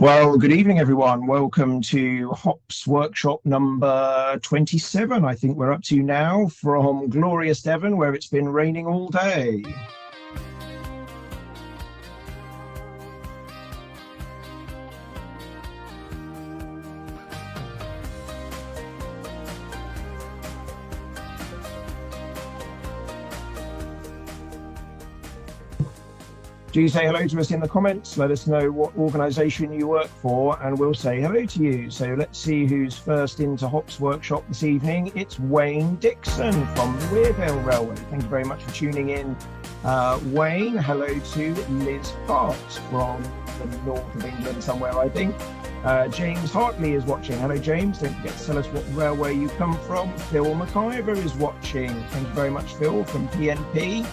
Well, good evening, everyone. Welcome to HOPS workshop number 27, I think we're up to now, from glorious Devon, where it's been raining all day. Do say hello to us in the comments. Let us know what organisation you work for and we'll say hello to you. So let's see who's first into HOPS workshop this evening. It's Wayne Dixon from the Weardale Railway. Thank you very much for tuning in, Wayne. Hello to Liz Hart from the north of England somewhere, I think. James Hartley is watching. Hello, James. Don't forget to tell us what railway you come from. Phil McIver is watching. Thank you very much, Phil, from PNP.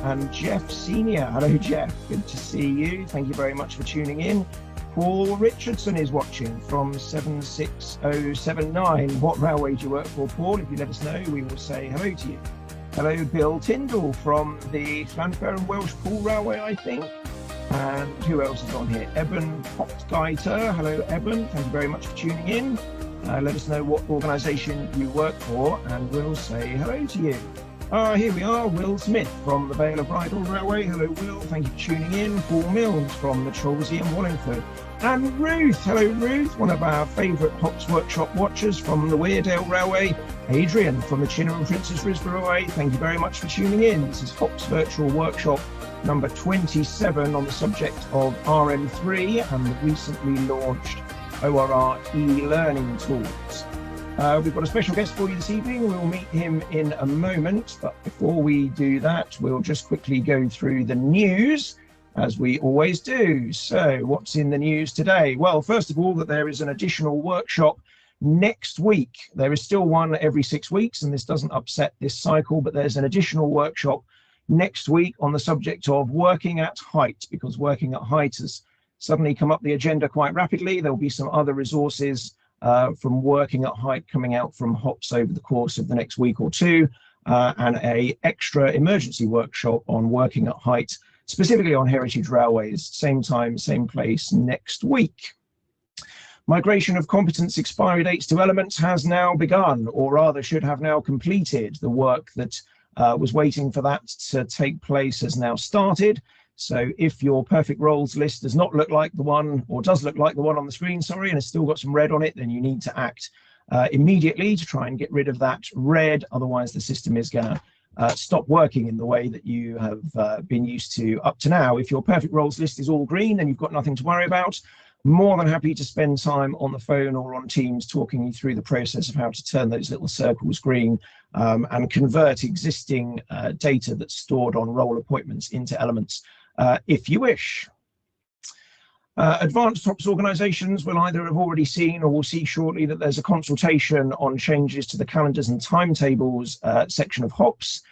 And Jeff Senior. Hello, Jeff. Good to see you. Thank you very much for tuning in. Paul Richardson is watching from 76079. What railway do you work for, Paul? If you let us know, we will say hello to you. Hello, Bill Tyndall from the Llanfair and Welsh Pool Railway, I think. And who else is on here? Eben Potgeiter. Hello, Eben. Thank you very much for tuning in. Let us know what organisation you work for, and we'll say hello to you. Here we are, Will Smith from the Vale of Bridle Railway. Hello, Will. Thank you for tuning in. Paul Mills from the Chelsea and Wallingford. And Ruth. Hello, Ruth, one of our favourite HOPS workshop watchers from the Weardale Railway. Adrian from the Chinner and Princess Risborough Railway. Thank you very much for tuning in. This is HOPS Virtual Workshop number 27 on the subject of RM3 and the recently launched ORR e-learning tools. We've got a special guest for you this evening. We'll meet him in a moment, but before we do that, we'll just quickly go through the news, as we always do. So what's in the news today? Well, first of all, that there is an additional workshop next week. There is still one every 6 weeks, and this doesn't upset this cycle, but there's an additional workshop next week on the subject of working at height, because working at height has suddenly come up the agenda quite rapidly. There'll be some other resources from working at height coming out from HOPS over the course of the next week or two, and a extra emergency workshop on working at height, specifically on heritage railways, same time, same place next week. Migration of competence expiry dates to elements has now begun, or rather should have now completed. The work that was waiting for that to take place has now started. So if your perfect roles list does not look like the one, or does look like the one on the screen, sorry, and it's still got some red on it, then you need to act immediately to try and get rid of that red. Otherwise, the system is going to stop working in the way that you have been used to up to now. If your perfect roles list is all green, then you've got nothing to worry about. More than happy to spend time on the phone or on Teams talking you through the process of how to turn those little circles green and convert existing data that's stored on role appointments into elements. If you wish. Advanced HOPS organisations will either have already seen or will see shortly that there's a consultation on changes to the calendars and timetables section of HOPS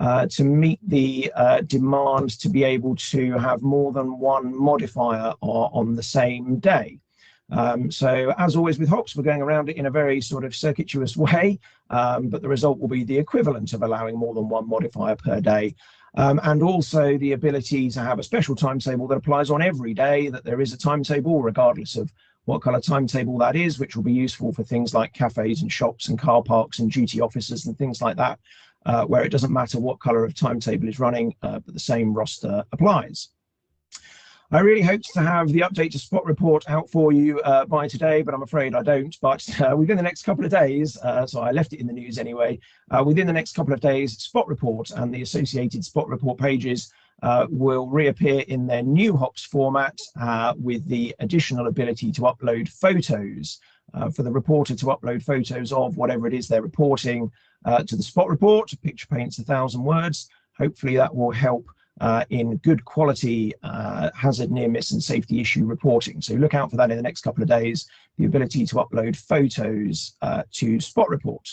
to meet the demand to be able to have more than one modifier on the same day. So as always with HOPS, we're going around it in a very sort of circuitous way, but the result will be the equivalent of allowing more than one modifier per day. And also the ability to have a special timetable that applies on every day, that there is a timetable regardless of what colour timetable that is, which will be useful for things like cafes and shops and car parks and duty officers and things like that, where it doesn't matter what colour of timetable is running, but the same roster applies. I really hoped to have the update to Spot Report out for you by today, but I'm afraid I don't. But within the next couple of days, so I left it in the news anyway, within the next couple of days, Spot Report and the associated Spot Report pages will reappear in their new HOPS format with the additional ability to upload photos, for the reporter to upload photos of whatever it is they're reporting to the Spot Report. A picture paints 1,000 words. Hopefully that will help in good quality hazard, near miss and safety issue reporting. So look out for that in the next couple of days, the ability to upload photos to Spot Report.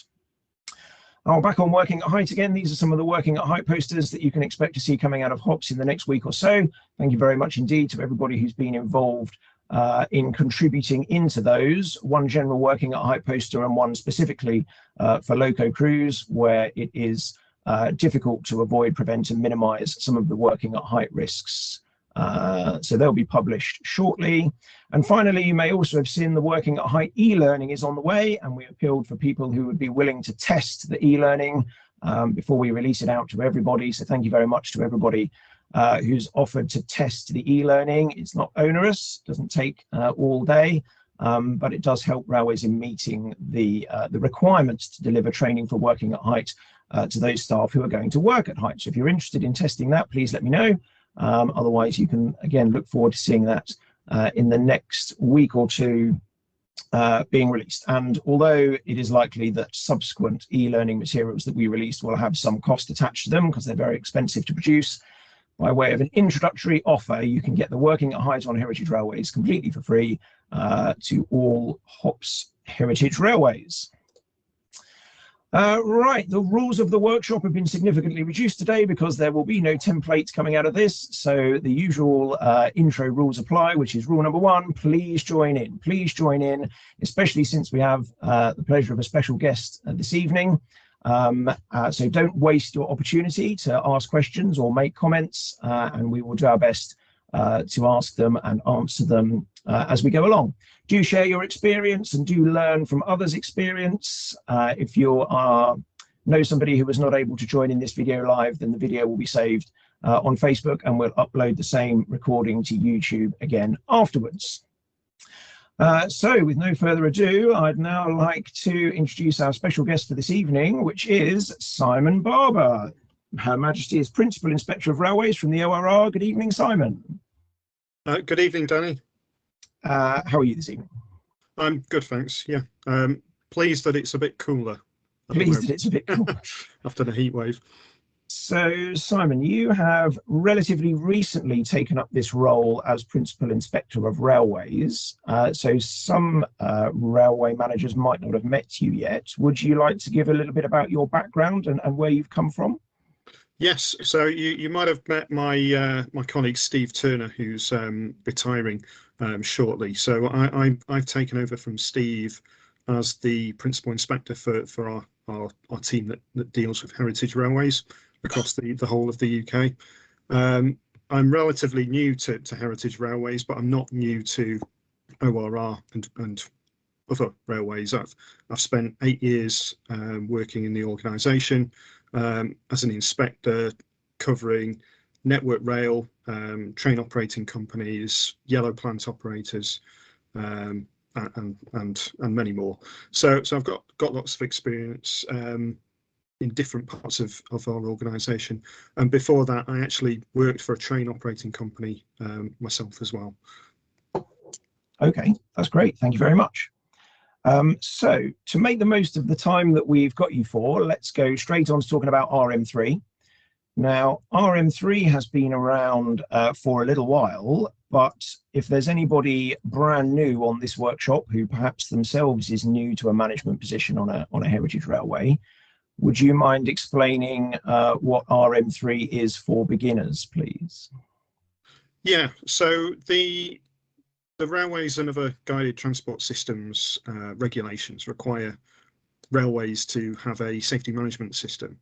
Back on working at height again. These are some of the working at height posters that you can expect to see coming out of HOPS in the next week or so. Thank you very much indeed to everybody who's been involved in contributing into those. One general working at height poster and one specifically for loco crews, where it is difficult to avoid, prevent and minimize some of the working at height risks So they'll be published shortly. And finally, you may also have seen the Working at Height e-learning is on the way, and we appealed for people who would be willing to test the e-learning before we release it out to everybody. So thank you very much to everybody who's offered to test the e-learning. It's not onerous, doesn't take all day, but it does help railways in meeting the requirements to deliver training for working at height to those staff who are going to work at height. So if you're interested in testing that, please let me know. Otherwise, you can, again, look forward to seeing that in the next week or two being released. And although it is likely that subsequent e-learning materials that we release will have some cost attached to them because they're very expensive to produce, by way of an introductory offer, you can get the Working at Height on Heritage Railways completely for free to all HOPS Heritage Railways. Right, the rules of the workshop have been significantly reduced today because there will be no template coming out of this. So the usual intro rules apply, which is rule number 1, please join in. Please join in, especially since we have the pleasure of a special guest this evening. So don't waste your opportunity to ask questions or make comments, and we will do our best to ask them and answer them as we go along. Do share your experience and do learn from others' experience. If you know somebody who was not able to join in this video live, then the video will be saved on Facebook, and we'll upload the same recording to YouTube again afterwards. So with no further ado, I'd now like to introduce our special guest for this evening, which is Simon Barber. Her Majesty is Principal Inspector of Railways from the ORR. Good evening, Simon. Good evening, Danny. How are you this evening? I'm good, thanks. Yeah, pleased that it's a bit cooler. Pleased that it's a bit cooler. After the heat wave. So, Simon, you have relatively recently taken up this role as Principal Inspector of Railways. So some railway managers might not have met you yet. Would you like to give a little bit about your background and where you've come from? Yes, so you might have met my my colleague Steve Turner, who's retiring shortly. So I've taken over from Steve as the Principal Inspector for our team that deals with heritage railways across the whole of the UK. I'm relatively new to heritage railways, but I'm not new to ORR and other railways. I've spent 8 years working in the organisation as an inspector, covering network rail, train operating companies, yellow plant operators, and many more. So I've got lots of experience in different parts of our organisation. And before that, I actually worked for a train operating company myself as well. Okay, that's great. Thank you very much. So to make the most of the time that we've got you for, let's go straight on to talking about RM3. Now, RM3 has been around for a little while, but if there's anybody brand new on this workshop who perhaps themselves is new to a management position on a heritage railway, would you mind explaining what RM3 is for beginners, please? Yeah, so the railways and other guided transport systems regulations require railways to have a safety management system.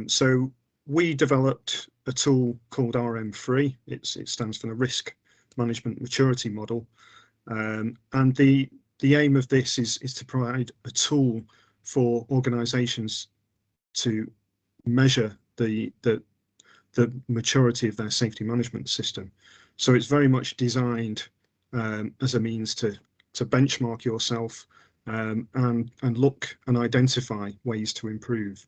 So we developed a tool called RM3. It stands for the Risk Management Maturity Model, and the aim of this is to provide a tool for organisations to measure the maturity of their safety management system. So it's very much designed as a means to benchmark yourself and look and identify ways to improve.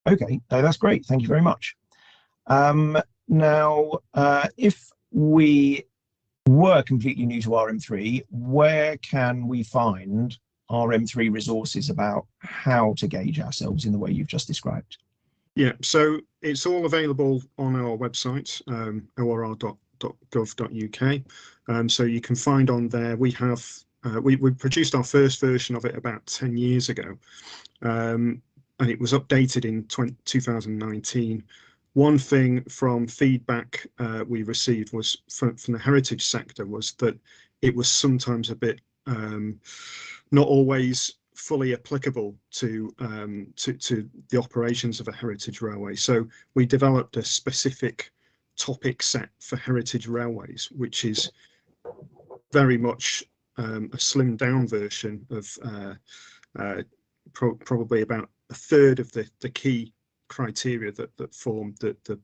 Okay, no, that's great. Thank you very much. Now, if we were completely new to RM3, where can we find RM3 resources about how to gauge ourselves in the way you've just described? Yeah, so it's all available on our website, orr.gov.uk. So you can find on there, we have we produced our first version of it about 10 years ago, and it was updated in 2019. One thing from feedback we received was from the heritage sector was that it was sometimes a bit not always fully applicable to the operations of a heritage railway. So we developed a specific topic set for heritage railways, which is very much a slimmed down version of probably about a third of the key criteria that form the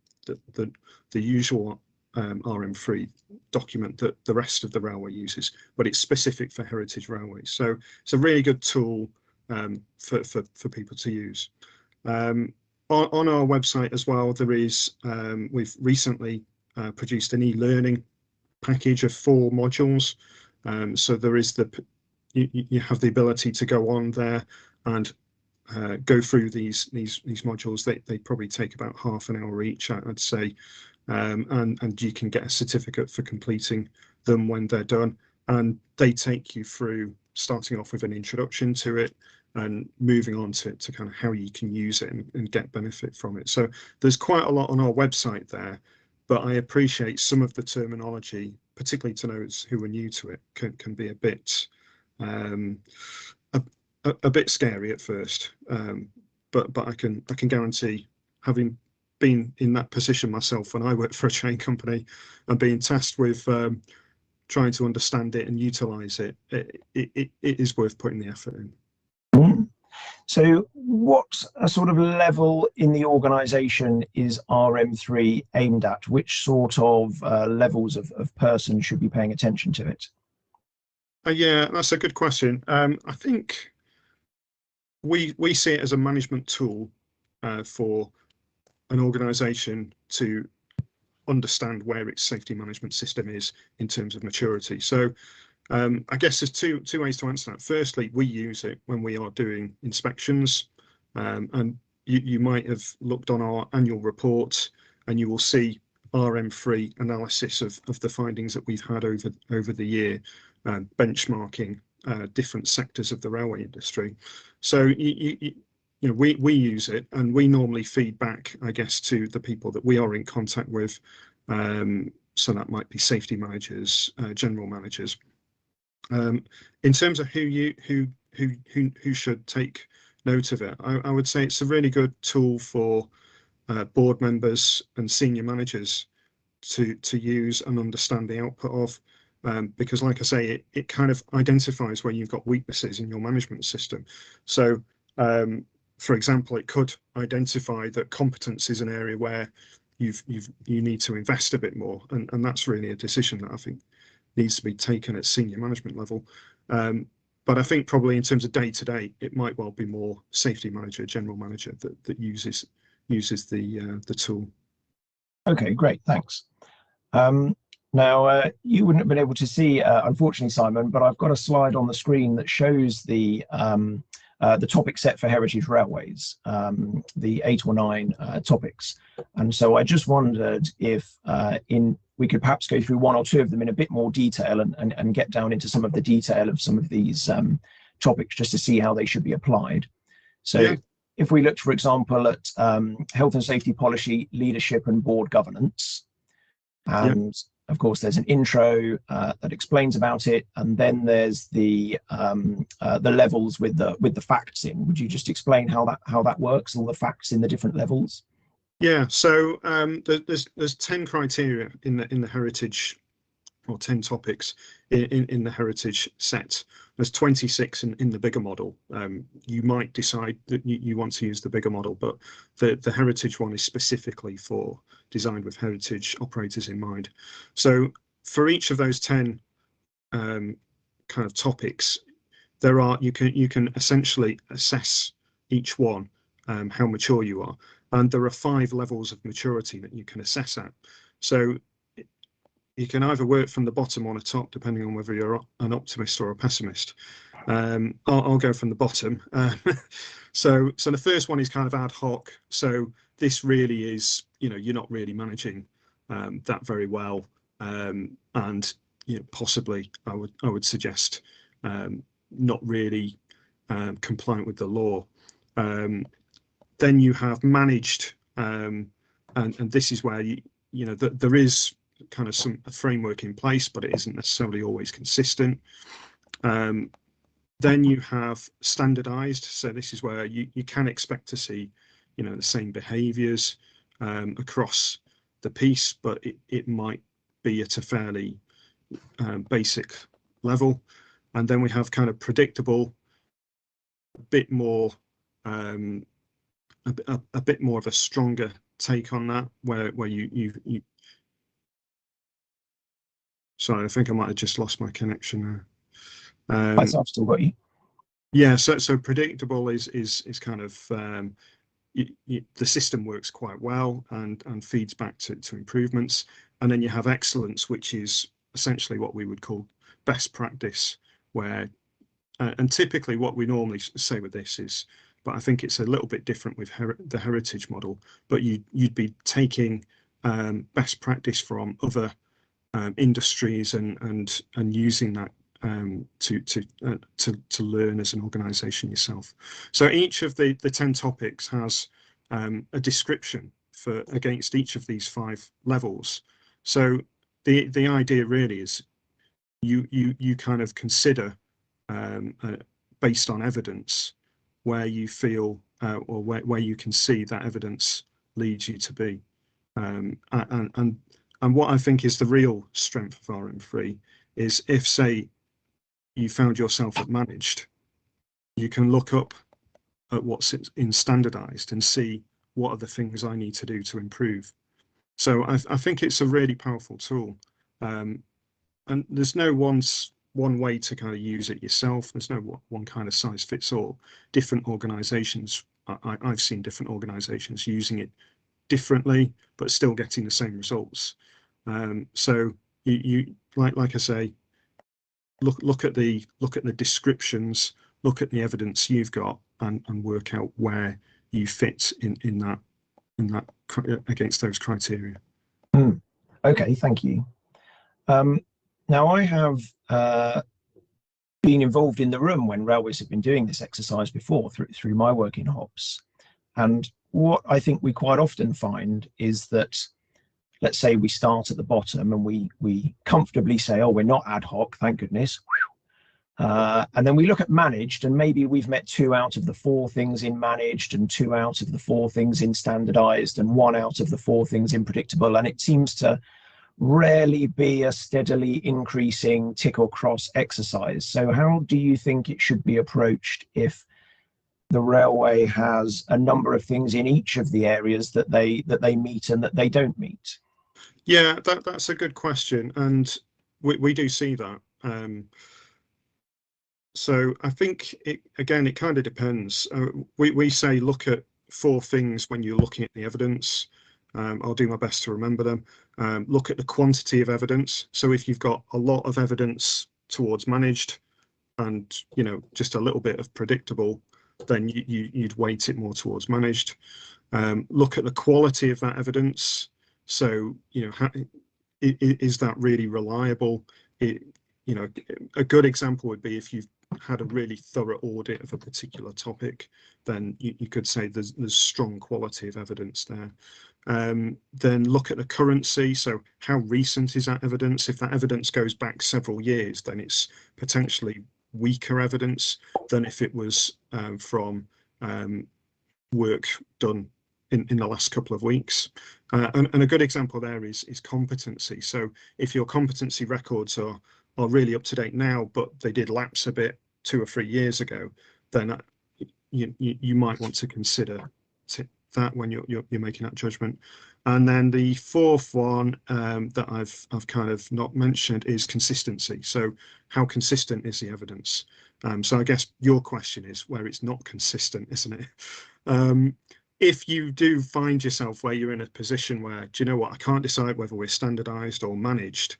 usual RM3 document that the rest of the railway uses, but it's specific for heritage railways. So it's a really good tool for people to use. On our website as well, there is we've recently produced an e-learning package of 4 modules. So there is you have the ability to go on there and go through these modules. They probably take about half an hour each, I'd say, and you can get a certificate for completing them when they're done. And they take you through starting off with an introduction to it and moving on to kind of how you can use it and get benefit from it. So there's quite a lot on our website there, but I appreciate some of the terminology, particularly to those who are new to it, can be a bit scary at first. But I can guarantee, having been in that position myself when I worked for a train company and being tasked with trying to understand it and utilize it, it is worth putting the effort in. So what a sort of level in the organization is RM3 aimed at? Which sort of levels of person should be paying attention to it? Yeah, that's a good question. I think we see it as a management tool for an organization to understand where its safety management system is in terms of maturity. So I guess there's two ways to answer that. Firstly, we use it when we are doing inspections, and you might have looked on our annual report and you will see RM3 analysis of the findings that we've had over the year, benchmarking different sectors of the railway industry. So you know, we use it, and we normally feed back, I guess, to the people that we are in contact with. So that might be safety managers, general managers. In terms of who should take note of it, I would say it's a really good tool for board members and senior managers to use and understand the output of, because, like I say, it kind of identifies where you've got weaknesses in your management system. So, for example, it could identify that competence is an area where you need to invest a bit more, and that's really a decision that I think needs to be taken at senior management level. But I think probably in terms of day to day, it might well be more safety manager, general manager that uses the tool. Okay, great, thanks. Now, you wouldn't have been able to see, unfortunately, Simon, but I've got a slide on the screen that shows the topic set for heritage railways, the 8 or 9 topics. And so I just wondered if we could perhaps go through 1 or 2 of them in a bit more detail and get down into some of the detail of some of these topics, just to see how they should be applied. So yeah. If we looked, for example, at health and safety policy, leadership and board governance, and of course there's an intro that explains about it, and then there's the levels with the facts in. Would you just explain how that works, all the facts in the different levels? Yeah, so there's 10 criteria in the heritage, or 10 topics in the heritage set. There's 26 in the bigger model. You might decide that you want to use the bigger model, but the heritage one is specifically designed with heritage operators in mind. So for each of those 10 kind of topics, you can essentially assess each one, how mature you are. And there are 5 levels of maturity that you can assess at. So you can either work from the bottom or the top, depending on whether you're an optimist or a pessimist. I'll go from the bottom. So the first one is kind of ad hoc. So this really is, you're not really managing that very well, and possibly I would suggest not really compliant with the law. Then you have managed, and this is where there is kind of a framework in place, but it isn't necessarily always consistent. Then you have standardized, so this is where you can expect to see the same behaviors across the piece, but it might be at a fairly basic level. And then we have kind of predictable, a bit more a bit more of a stronger take on that, where you sorry, I think I might have just lost my connection there. I've still got you. Yeah, so predictable is kind of the system works quite well and feeds back to improvements. And then you have excellence, which is essentially what we would call best practice, where and typically what we normally say with this is, but I think it's a little bit different with the heritage model, but you'd be taking best practice from other industries and using that to learn as an organization yourself. So each of the 10 topics has a description for against each of these 5 levels. So the idea really is you kind of consider based on evidence where you feel or where you can see that evidence leads you to be. And what I think is the real strength of RM3 is, if, say, you found yourself at managed, you can look up at what's in standardized and see what are the things I need to do to improve. So I think it's a really powerful tool. And there's no one way to kind of use it yourself. There's no one kind of size fits all. Different organizations, I've seen different organizations using it differently, but still getting the same results. So you like I say, look at the descriptions, look at the evidence you've got, and work out where you fit in that against those criteria. Okay, thank you. Now I have been involved in the room when railways have been doing this exercise before through my work in HOPS, and what I think we quite often find is that, let's say we start at the bottom and we comfortably say, oh, we're not ad hoc, thank goodness. And then we look at managed, and maybe we've met 2 out of the 4 things in managed, and 2 out of the 4 things in standardized, and 1 out of the 4 things in predictable. And it seems to rarely be a steadily increasing tick or cross exercise. So how do you think it should be approached if the railway has a number of things in each of the areas that they meet and that they don't meet? Yeah, that's a good question, and we do see that. So I think it kind of depends. We say look at 4 things when you're looking at the evidence. I'll do my best to remember them. Look at the quantity of evidence. So if you've got a lot of evidence towards managed and just a little bit of predictable, then you'd weight it more towards managed. Look at the quality of that evidence. So is that really reliable? A good example would be if you've had a really thorough audit of a particular topic, then you could say there's strong quality of evidence there. Then look at the currency. So how recent is that evidence? If that evidence goes back several years, then it's potentially weaker evidence than if it was from work done in the last couple of weeks. And a good example there is competency. So if your competency records are really up to date now, but they did lapse a bit 2 or 3 years ago, then you might want to consider that when you're making that judgment. And then the 4th one that I've kind of not mentioned is consistency. So how consistent is the evidence? So I guess your question is where it's not consistent, isn't it? If you do find yourself where you're in a position where, do you know what, I can't decide whether we're standardized or managed,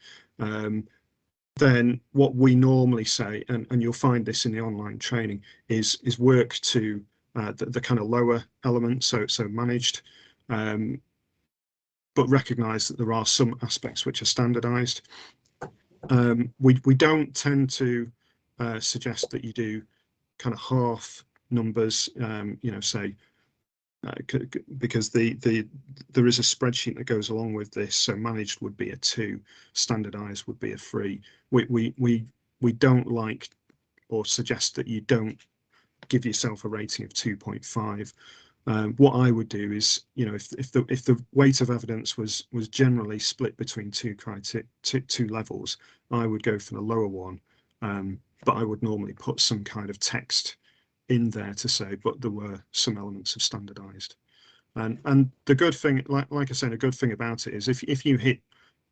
then what we normally say, and you'll find this in the online training, is work to the kind of lower element, so managed, but recognize that there are some aspects which are standardized. We don't tend to suggest that you do kind of half numbers, say, because there is a spreadsheet that goes along with this. So managed would be a 2, standardized would be a 3. We don't like or suggest that you don't give yourself a rating of 2.5. What I would do is, if the weight of evidence was generally split between two levels, I would go for the lower one, but I would normally put some kind of text in there to say, but there were some elements of standardized. And the good thing, like I said, a good thing about it is if you hit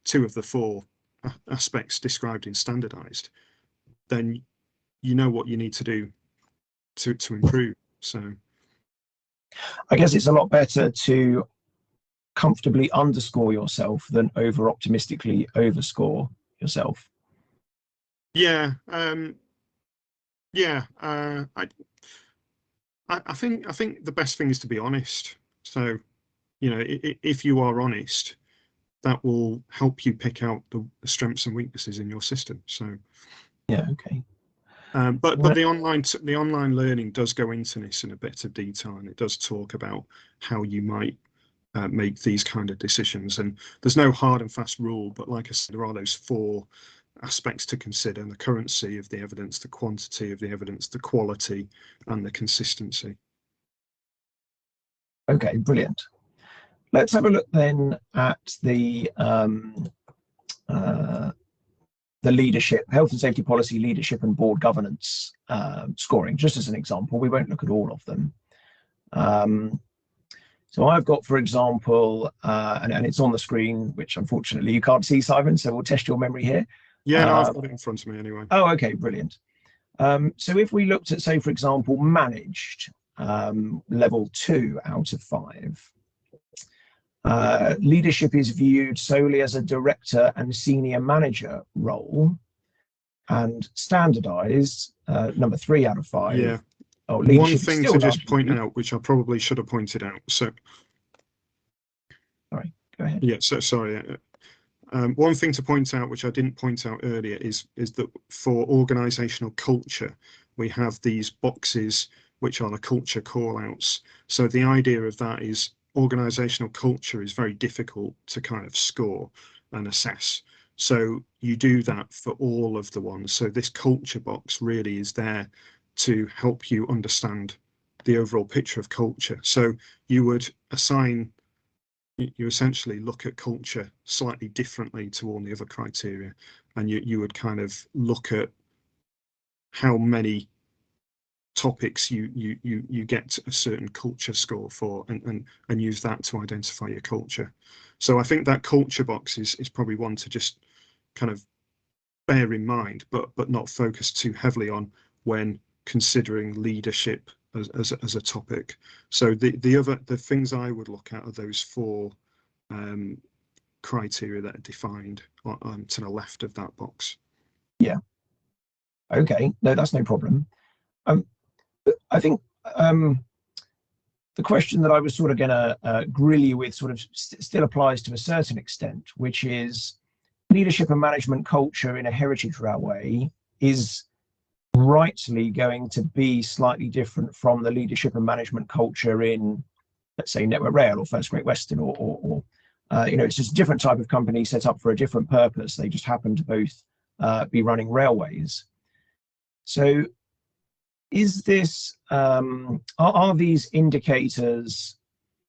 two of the four aspects described in standardized, then you know what you need to do to improve. So I guess it's a lot better to comfortably underscore yourself than over optimistically overscore yourself. yeah, yeah. I think the best thing is to be honest. So, if you are honest, that will help you pick out the strengths and weaknesses in your system. So, yeah, okay. But the online learning does go into this in a bit of detail, and it does talk about how you might make these kind of decisions. And there's no hard and fast rule, but like I said, there are those four aspects to consider: the currency of the evidence, the quantity of the evidence, the quality, and the consistency. Okay, brilliant. Let's have a look then at the leadership, health and safety policy, leadership and board governance scoring, just as an example. We won't look at all of them. So I've got, for example, and it's on the screen, which unfortunately you can't see, Simon, so we'll test your memory here. Yeah, no, I've got it in front of me anyway. Oh, okay, brilliant. So if we looked at, say, for example, managed, level 2 out of 5, leadership is viewed solely as a director and senior manager role, and standardized, number 3 out of 5. Yeah. Oh, one thing to just point out, which I probably should have pointed out. So, sorry, go ahead. Yeah. So sorry. One thing to point out, which I didn't point out earlier, is that for organizational culture, we have these boxes which are the culture call-outs. So the idea of that is organizational culture is very difficult to kind of score and assess. So you do that for all of the ones. So this culture box really is there to help you understand the overall picture of culture. So you essentially look at culture slightly differently to all the other criteria, and you would kind of look at how many topics you get a certain culture score for, and use that to identify your culture. So I think that culture box is probably one to just kind of bear in mind, but not focus too heavily on when considering leadership as a topic. So the things I would look at are those 4 criteria that are defined to the left of that box. Yeah. Okay. No, that's no problem. I think the question that I was sort of going to grill you with sort of still applies to a certain extent, which is leadership and management culture in a heritage railway is rightly going to be slightly different from the leadership and management culture in, let's say, Network Rail or First Great Western, or it's just a different type of company set up for a different purpose. They just happen to both be running railways. So is this, are these indicators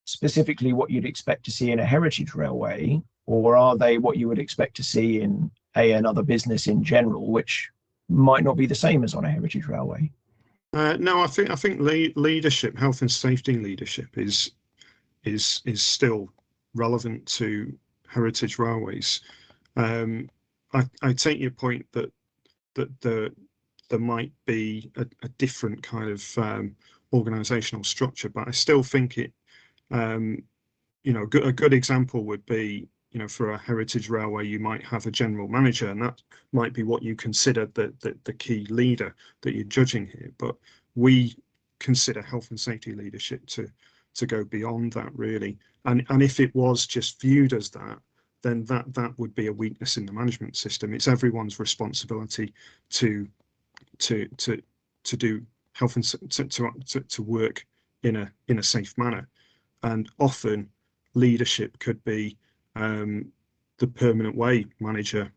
specifically what you'd expect to see in a heritage railway, or are they what you would expect to see in another business in general, which might not be the same as on a heritage railway? No, I think leadership, health and safety leadership is still relevant to heritage railways. I take your point that there might be a different kind of organizational structure, but I still think it, a good example would be, for a heritage railway, you might have a general manager, and that might be what you consider the key leader that you're judging here. But we consider health and safety leadership to go beyond that, really. And if it was just viewed as that, then that would be a weakness in the management system. It's everyone's responsibility to do health and to work in a safe manner. And often leadership could be the permanent way manager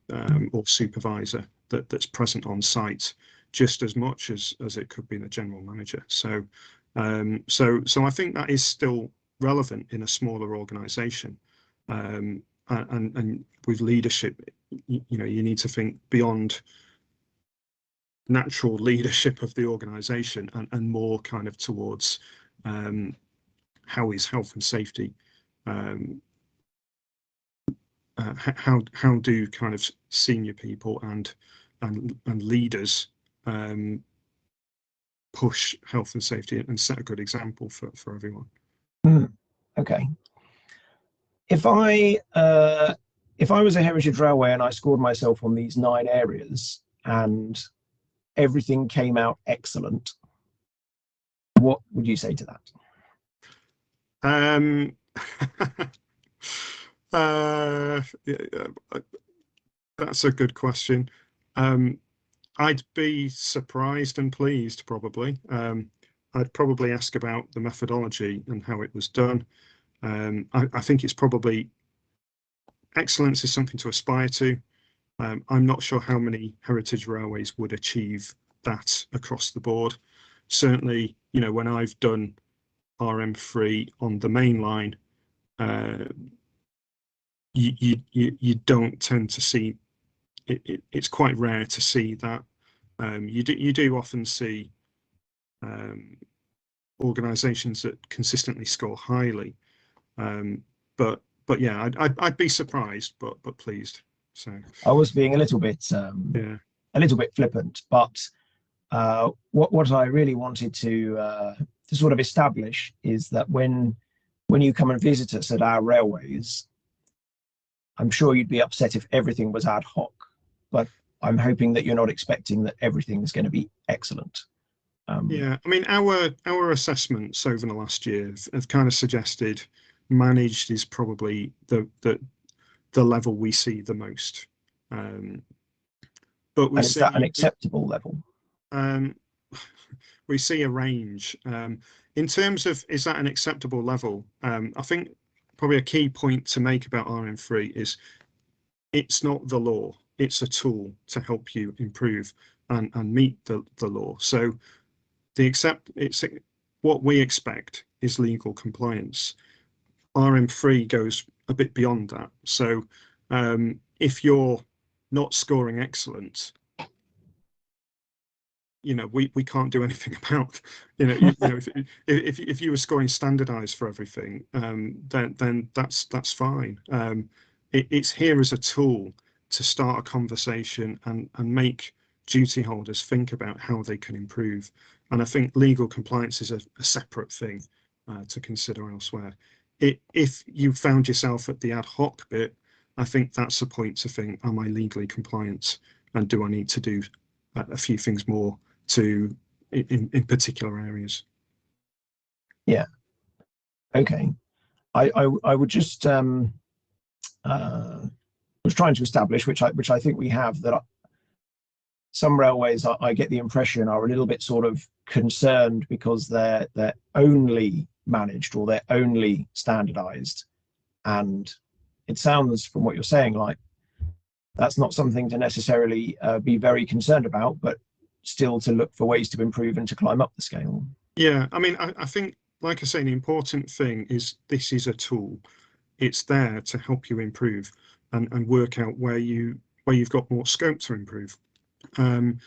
or supervisor that's present on site just as much as it could be the general manager. So So I think that is still relevant in a smaller organisation, and with leadership, you need to think beyond natural leadership of the organisation and more kind of towards how is health and safety. How do kind of senior people and leaders push health and safety and set a good example for everyone. Okay. If I was a heritage railway and I scored myself on these 9 areas and everything came out excellent, what would you say to that? That's a good question. I'd be surprised and pleased, probably. I'd probably ask about the methodology and how it was done. I think it's probably excellence is something to aspire to. I'm not sure how many heritage railways would achieve that across the board. Certainly, when I've done RM3 on the main line, you don't tend to see it's quite rare to see that. You do often see organisations that consistently score highly, but yeah, I'd be surprised, but pleased. So I was being a little bit flippant, but what I really wanted to sort of establish is that when you come and visit us at our railways, I'm sure you'd be upset if everything was ad hoc, but I'm hoping that you're not expecting that everything is going to be excellent. Yeah, I mean, our assessments over the last year have kind of suggested managed is probably the level we see the most. But we and is that an acceptable level? We see a range. In terms of, is that an acceptable level? I think probably a key point to make about RM3 is it's not the law. It's a tool to help you improve and meet the law. So what we expect is legal compliance. RM3 goes a bit beyond that. So if you're not scoring excellent, we can't do anything about, if you were scoring standardized for everything, then that's fine. It's here as a tool to start a conversation and make duty holders think about how they can improve. And I think legal compliance is a separate thing to consider elsewhere. If you found yourself at the ad hoc bit, I think that's a point to think, am I legally compliant? And do I need to do a few things more in particular areas? Yeah. Okay. I would just was trying to establish, which I think we have, that some railways I get the impression are a little bit sort of concerned because they're only managed or they're only standardized, and it sounds from what you're saying like that's not something to necessarily be very concerned about, but still to look for ways to improve and to climb up the scale. Yeah, I mean, I think, like I say, the important thing is this is a tool. It's there to help you improve and work out where you've got more scope to improve, and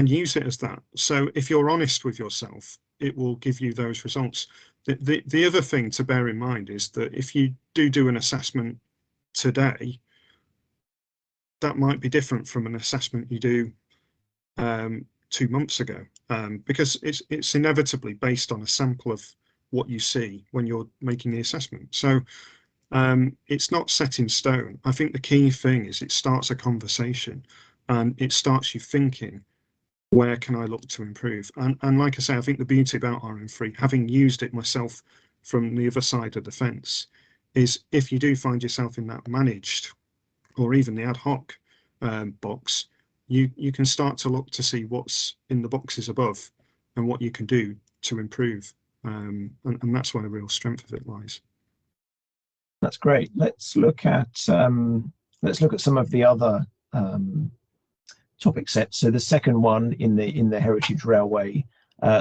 use it as that. So if you're honest with yourself, it will give you those results. The other thing to bear in mind is that if you do an assessment today, that might be different from an assessment you do 2 months ago, because it's inevitably based on a sample of what you see when you're making the assessment. So it's not set in stone. I think the key thing is it starts a conversation and it starts you thinking, where can I look to improve? And like I say, I think the beauty about RM3, having used it myself from the other side of the fence, is if you do find yourself in that managed or even the ad hoc box, you can start to look to see what's in the boxes above and what you can do to improve. And that's where the real strength of it lies. That's great. Let's look at some of the other topic sets. So the second one in the heritage railway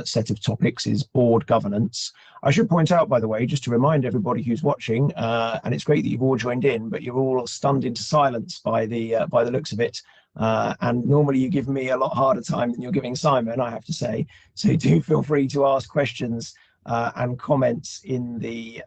set of topics is board governance. I should point out, by the way, just to remind everybody who's watching, and it's great that you've all joined in, but you're all stunned into silence by the looks of it. And normally you give me a lot harder time than you're giving Simon, I have to say. So do feel free to ask questions and comments in the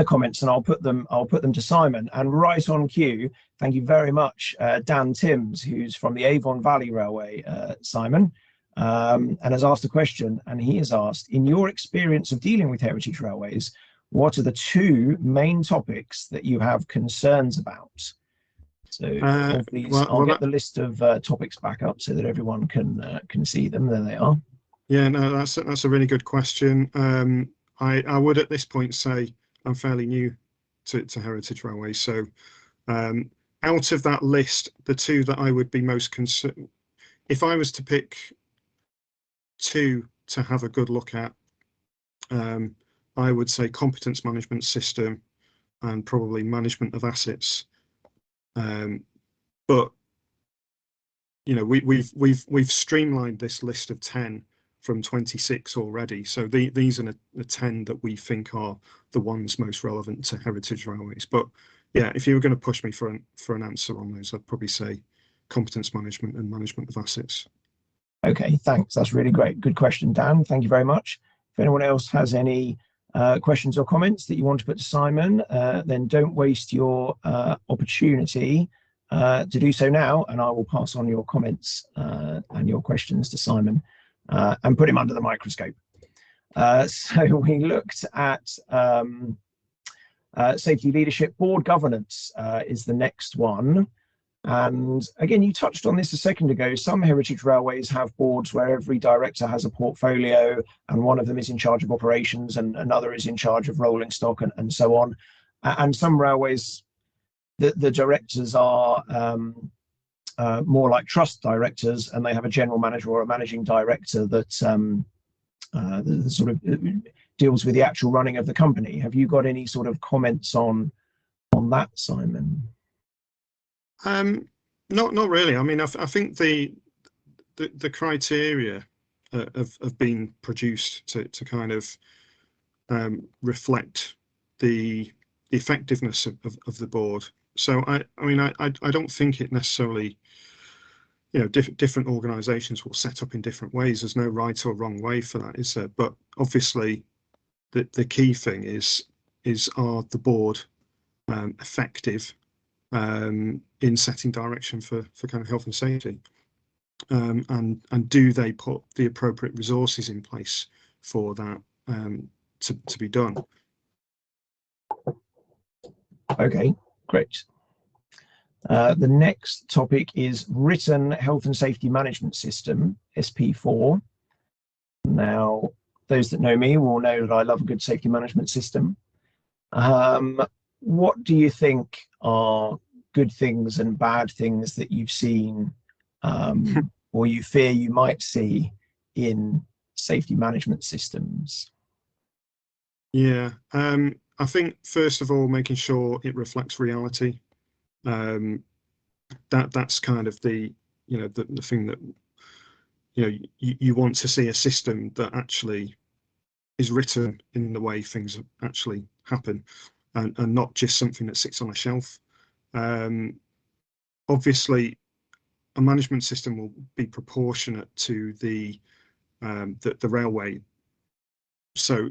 comments, and I'll put them to Simon. And right on cue, thank you very much, Dan Timms, who's from the Avon Valley Railway, Simon, and has asked a question. And he has asked, in your experience of dealing with heritage railways, what are the two main topics that you have concerns about? So I'll get the list of topics back up so that everyone can see them. There they are. Yeah, no, that's a really good question. I would at this point say I'm fairly new to heritage railways, so out of that list, the two that I would be most concerned, if I was to pick two to have a good look at, I would say competence management system and probably management of assets. But you know, we've streamlined this list of 10 from 26 already, so these are the 10 that we think are the ones most relevant to heritage railways. But yeah, if you were going to push me for an answer on those, I'd probably say competence management and management of assets. Okay, thanks. That's really great. Good question, Dan. Thank you very much. If anyone else has any questions or comments that you want to put to Simon, then don't waste your opportunity to do so now, and I will pass on your comments and your questions to Simon and put him under the microscope. So we looked at safety leadership. Board governance is the next one. And again, you touched on this a second ago. Some heritage railways have boards where every director has a portfolio, and one of them is in charge of operations and another is in charge of rolling stock and so on. And some railways, the directors are more like trust directors, and they have a general manager or a managing director that sort of deals with the actual running of the company. Have you got any sort of comments on that, Simon? Not really. I mean, I think the criteria have been produced to kind of reflect the effectiveness of the board. So I mean, I don't think it necessarily, you know, different organisations will set up in different ways. There's no right or wrong way for that, is there? But obviously, the key thing is are the board effective in setting direction for kind of health and safety, and do they put the appropriate resources in place for that to be done? Okay, great. The next topic is written health and safety management system, SP4. Now, those that know me will know that I love a good safety management system. What do you think are good things and bad things that you've seen or you fear you might see in safety management systems? Yeah, I think first of all, making sure it reflects reality. That's kind of the thing that you want to see, a system that actually is written in the way things actually happen, and not just something that sits on a shelf. Obviously, a management system will be proportionate to the railway, so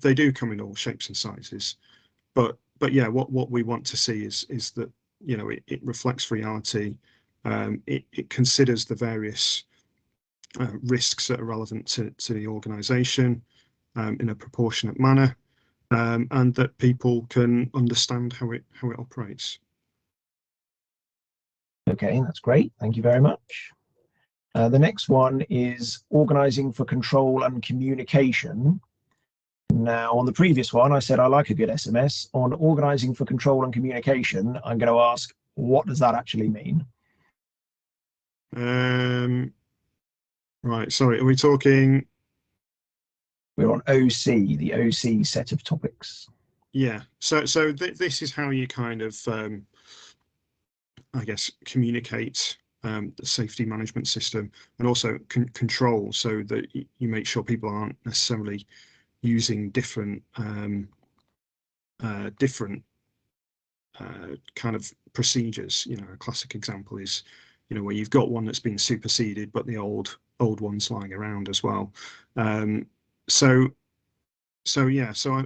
they do come in all shapes and sizes. But yeah, what we want to see is that it reflects reality. It considers the various risks that are relevant to the organisation in a proportionate manner, and that people can understand how it operates. Okay, that's great. Thank you very much. The next one is organising for control and communication. Now, on the previous one, I said I like a good SMS. On organising for control and communication, I'm going to ask, what does that actually mean? Right, sorry, are we talking? We're on OC, the OC set of topics. Yeah, so this is how you kind of, I guess, communicate the safety management system, and also control, so that you make sure people aren't necessarily using different kind of procedures. You know, a classic example is, you know, where you've got one that's been superseded, but the old one's lying around as well. So yeah, so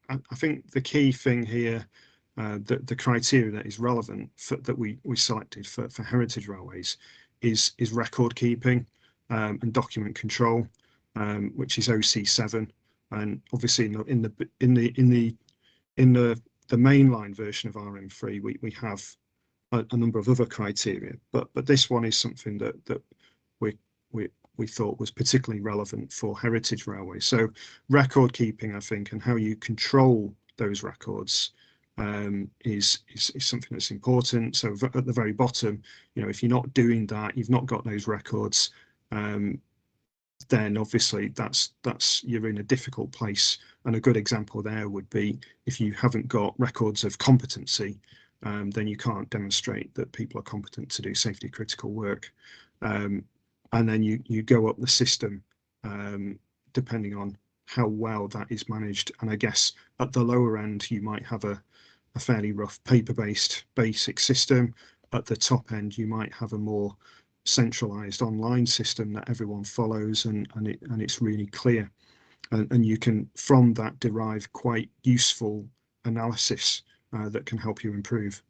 I think the key thing here, the criteria that is relevant that we selected for heritage railways is record keeping and document control, which is OC7, and obviously in the mainline version of RM3 we have a number of other criteria, but this one is something that we thought was particularly relevant for heritage railways. So record keeping, I think, and how you control those records is something that's important. So at the very bottom, you know, if you're not doing that, you've not got those records, then obviously that's you're in a difficult place. And a good example there would be if you haven't got records of competency, then you can't demonstrate that people are competent to do safety critical work. And then you go up the system, depending on how well that is managed. And I guess at the lower end, you might have a fairly rough paper-based basic system. At the top end, you might have a more centralized online system that everyone follows, and it's really clear. And you can, from that, derive quite useful analysis that can help you improve.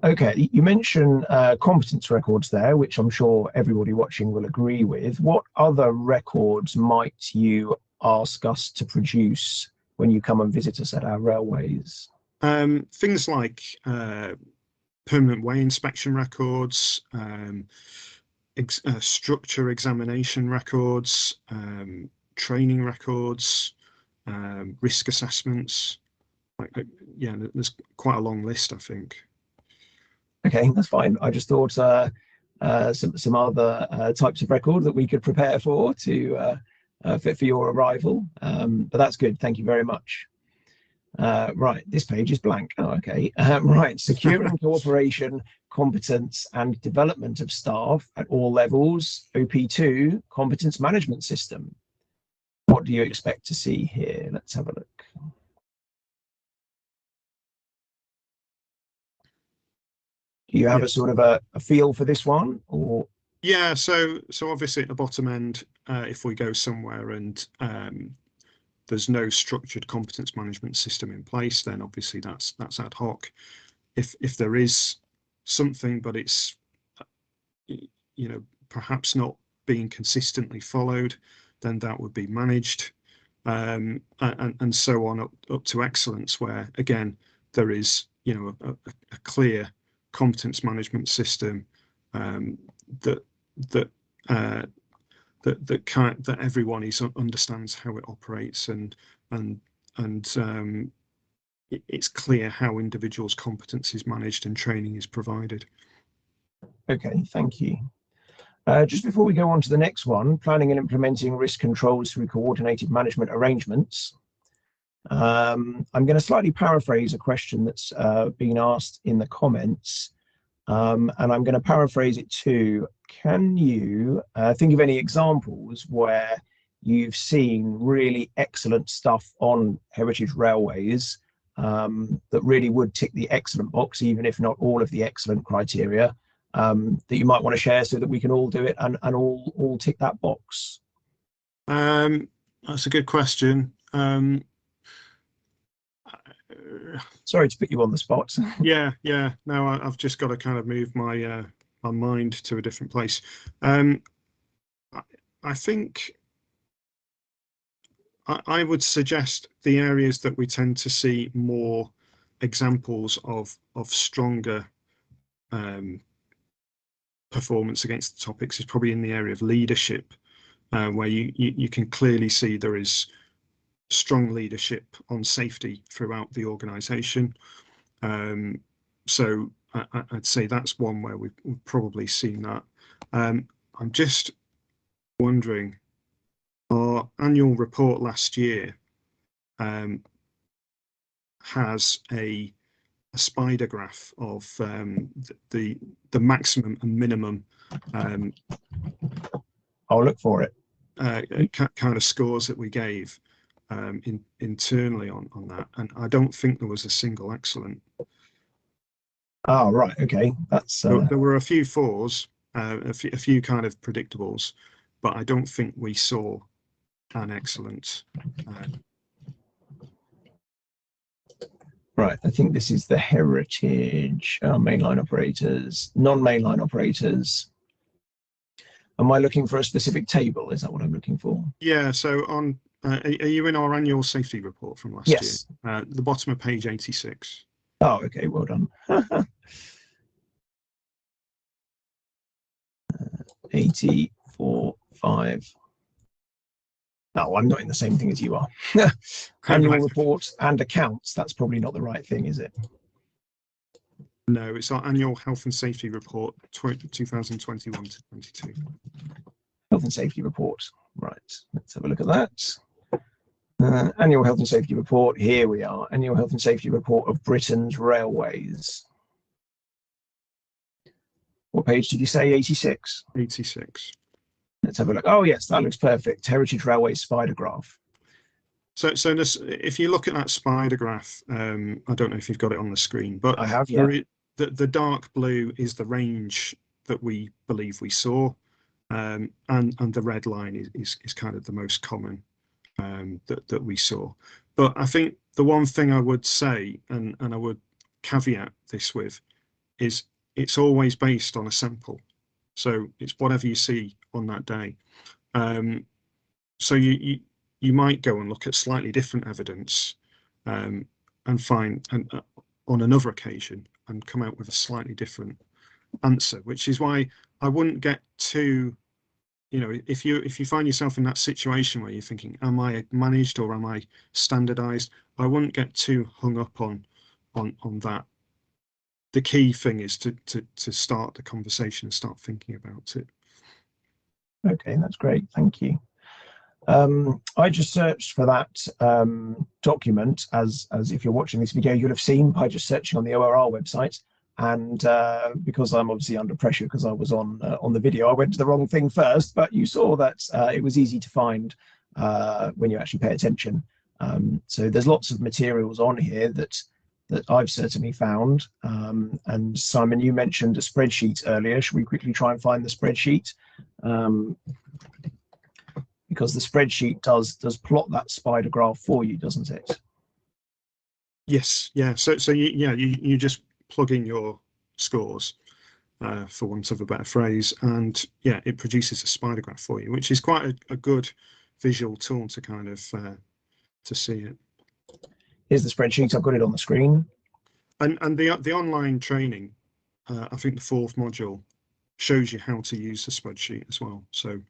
Okay, you mentioned competence records there, which I'm sure everybody watching will agree with. What other records might you ask us to produce when you come and visit us at our railways? Things like permanent way inspection records, structure examination records, training records, risk assessments. Yeah, there's quite a long list, I think. Okay, that's fine. I just thought some other types of record that we could prepare for for your arrival. But that's good. Thank you very much. Right, this page is blank. Oh, okay. Right, securing cooperation, competence, and development of staff at all levels. OP2, competence management system. What do you expect to see here? Let's have a look. Do you have a sort of a feel for this one, or? Yeah, so obviously at the bottom end, if we go somewhere and there's no structured competence management system in place, then obviously that's ad hoc. If there is something, but it's perhaps not being consistently followed, then that would be managed, and so on up to excellence, where again there is a clear competence management system that everyone understands how it operates, and it's clear how individuals' competence is managed and training is provided. Okay, thank you. Just before we go on to the next one, planning and implementing risk controls through coordinated management arrangements. I'm going to slightly paraphrase a question that's been asked in the comments, and I'm going to paraphrase it too. Can you think of any examples where you've seen really excellent stuff on heritage railways that really would tick the excellent box, even if not all of the excellent criteria, that you might want to share so that we can all do it and all tick that box? That's a good question. Sorry to put you on the spot. Yeah. No, I've just got to kind of move my my mind to a different place. I think I would suggest the areas that we tend to see more examples of stronger performance against the topics is probably in the area of leadership, where you can clearly see there is strong leadership on safety throughout the organisation. So I'd say that's one where we've probably seen that. I'm just wondering, our annual report last year has a spider graph of the maximum and minimum I'll look for it. Kind of scores that we gave internally on that, and I don't think there was a single excellent. Oh, right. Okay. That's there were a few fours, a few kind of predictables, but I don't think we saw an excellent. Right. I think this is the heritage mainline operators, non-mainline operators. Am I looking for a specific table? Is that what I'm looking for? Yeah. So on, are you in our annual safety report from last Yes. year? The bottom of page 86. Oh, okay. Well done. 84.5. No, I'm not in the same thing as you are. Annual report and accounts. That's probably not the right thing, is it? No, it's our annual health and safety report 2021 to 22. Health and safety report. Right. Let's have a look at that. Annual health and safety report. Here we are. Annual health and safety report of Britain's railways. What page did you say? 86? 86. Let's have a look. Oh, yes, that looks perfect. Heritage Railway spider graph. So this, if you look at that spider graph, I don't know if you've got it on the screen, but I have, yeah. The dark blue is the range that we believe we saw, and the red line is kind of the most common that we saw. But I think the one thing I would say, and I would caveat this with, is it's always based on a sample. So it's whatever you see on that day. So you might go and look at slightly different evidence and find on another occasion and come out with a slightly different answer, which is why I wouldn't get too, if you find yourself in that situation where you're thinking, am I managed or am I standardized? I wouldn't get too hung up on that. The key thing is to start the conversation and start thinking about it. Okay, that's great. Thank you. I just searched for that document, as if you're watching this video, you'll have seen by just searching on the ORR website. And because I'm obviously under pressure because I was on the video, I went to the wrong thing first. But you saw that it was easy to find when you actually pay attention. So there's lots of materials on here that I've certainly found. And Simon, you mentioned a spreadsheet earlier. Should we quickly try and find the spreadsheet? Because the spreadsheet does plot that spider graph for you, doesn't it? Yes, yeah. So you just plug in your scores, for want of a better phrase, and yeah, it produces a spider graph for you, which is quite a good visual tool to kind of to see it. Here's the spreadsheet. I've got it on the screen. And the online training, I think the 4th module shows you how to use the spreadsheet as well. So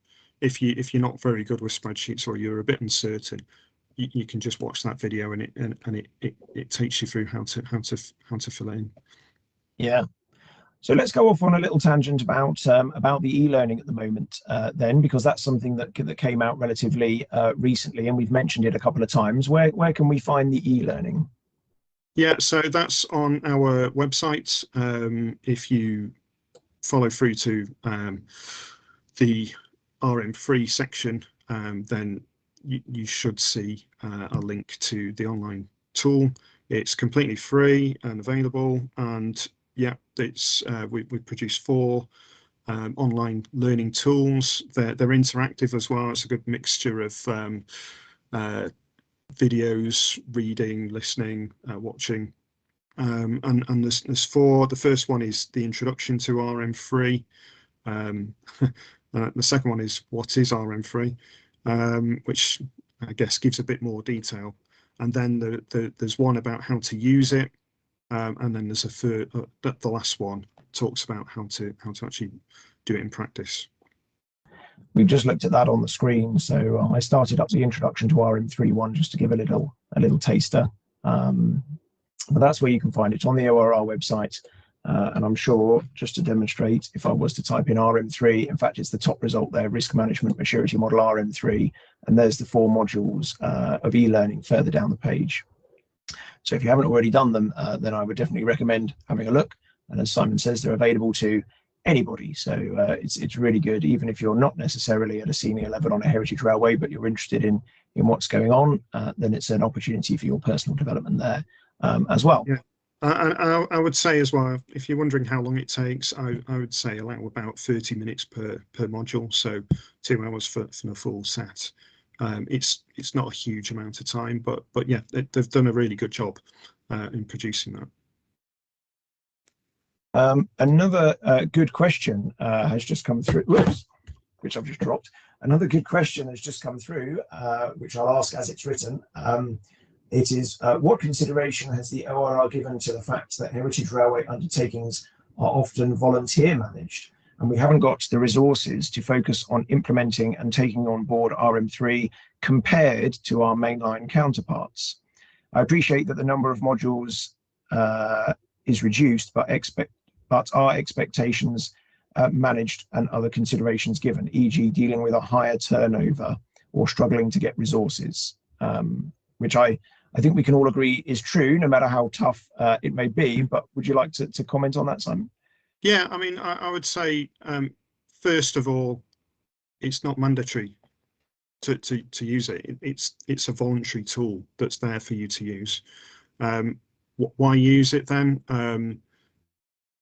if you're not very good with spreadsheets or you're a bit uncertain, you can just watch that video and it takes you through how to fill in. Yeah. So let's go off on a little tangent about the e-learning at the moment, then, because that's something that came out relatively recently, and we've mentioned it a couple of times. Where can we find the e-learning? Yeah, so that's on our website. If you follow through to the RM3 section, then you should see a link to the online tool. It's completely free and available, and yeah, it's we produced 4 online learning tools. They're interactive as well. It's a good mixture of videos, reading, listening, watching, and there's 4. The first one is the introduction to RM3. The second one is what is RM3, which I guess gives a bit more detail, and then there's one about how to use it, and then there's a third. The last one talks about how to actually do it in practice. We've just looked at that on the screen, so I started up the introduction to RM3 one just to give a little taster. But that's where you can find it. It's on the ORR website. And I'm sure, just to demonstrate, if I was to type in RM3, in fact, it's the top result there, Risk Management Maturity Model RM3, and there's the 4 modules of e-learning further down the page. So if you haven't already done them, then I would definitely recommend having a look. And as Simon says, they're available to anybody. So it's really good, even if you're not necessarily at a senior level on a heritage railway, but you're interested in what's going on, then it's an opportunity for your personal development there as well. Yeah. I would say as well, if you're wondering how long it takes, I would say allow about 30 minutes per module, so 2 hours for the full set. It's not a huge amount of time, but yeah, they've done a really good job in producing that. Another good question has just come through. Whoops, which I've just dropped. Another good question has just come through, which I'll ask as it's written. It is, what consideration has the ORR given to the fact that heritage railway undertakings are often volunteer managed, and we haven't got the resources to focus on implementing and taking on board RM3 compared to our mainline counterparts? I appreciate that the number of modules is reduced, but are expectations managed and other considerations given, e.g. dealing with a higher turnover or struggling to get resources, which I think we can all agree is true, no matter how tough it may be. But would you like to comment on that, Simon? Yeah, I mean, I would say, first of all, it's not mandatory to use it. It's a voluntary tool that's there for you to use. Why use it then?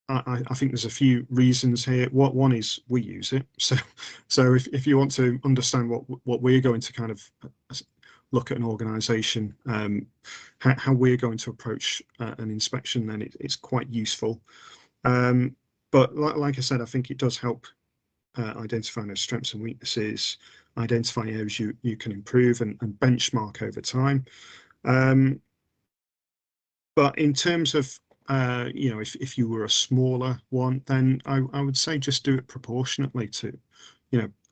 I think there's a few reasons here. One is we use it. So if you want to understand what we're going to kind of look at an organisation, how we're going to approach an inspection, then it's quite useful. But like I said, I think it does help identify those strengths and weaknesses, identify areas you can improve and benchmark over time. But in terms of if you were a smaller one, then I would say just do it proportionately to,